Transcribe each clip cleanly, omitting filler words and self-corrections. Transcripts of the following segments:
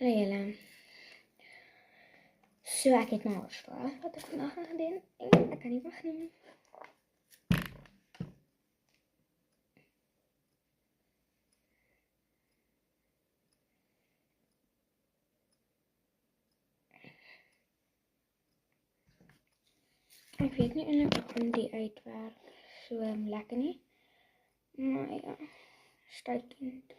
Hallo julle. So ek het my oorspraak wat ek vandag gaan doen en ek kan nie wag nie. Ek weet nie eintlik of die uitwerk so lekker nie. Maar ja, stuitend.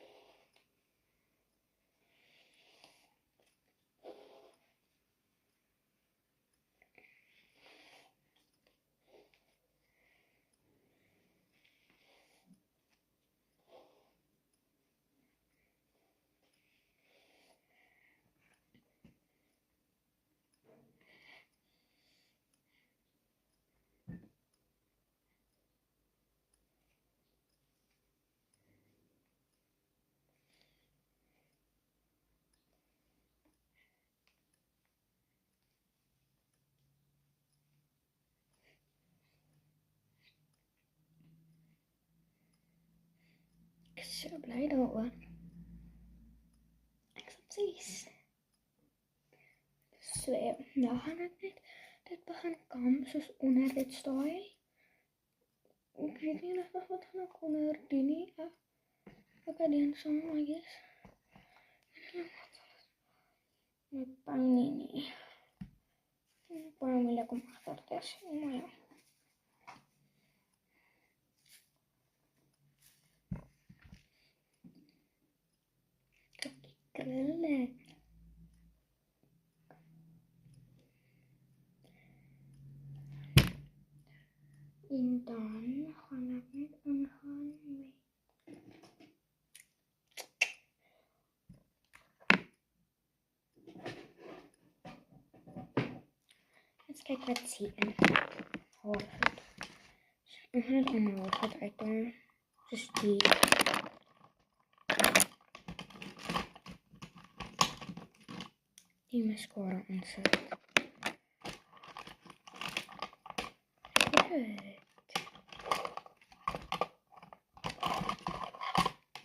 Ek is so bly daaroor. Ek is obsessief. So ja, nou gaan ek net dit begin kam soos onder dit staai. Ek weet nie nog wat gaan ek onder doen nie. Ek kan doen so, I guess. Met pijn nie. Ik ben moeilijk om achter te zien, maar ja. Kijk die krullen. En dan gaan ik net ingaan met... Eens kijken wat zie in haarvoet. Ik ga het aan haarvoet uit doen. Dus die mascara inzet. Goed.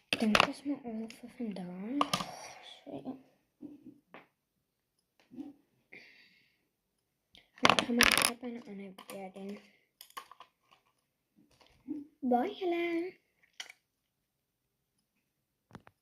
Ik denk dat is mijn oor voor vandaag. Zo ja. Ik ga mijn kap aan een ander keer doen. Bye, hello.